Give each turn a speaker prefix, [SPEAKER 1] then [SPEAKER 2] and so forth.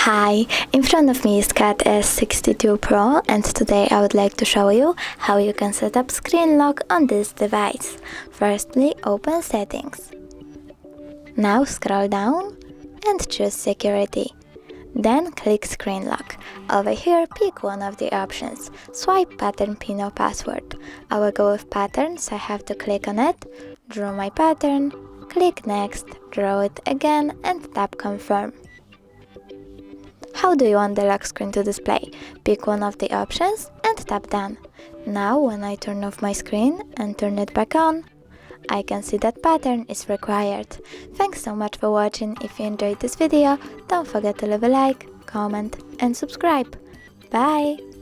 [SPEAKER 1] Hi, in front of me is CAT S62 Pro, and today I would like to show you how you can set up screen lock on this device. Firstly, open Settings. Now scroll down and choose Security. Then click Screen Lock. Over here, pick one of the options. Swipe pattern, pin or password. I will go with pattern, so I have to click on it, draw my pattern, click Next, draw it again and tap Confirm. How do you want the lock screen to display? Pick one of the options and tap Done. Now when I turn off my screen and turn it back on, I can see that pattern is required. Thanks so much for watching. If you enjoyed this video, don't forget to leave a like, comment and subscribe. Bye!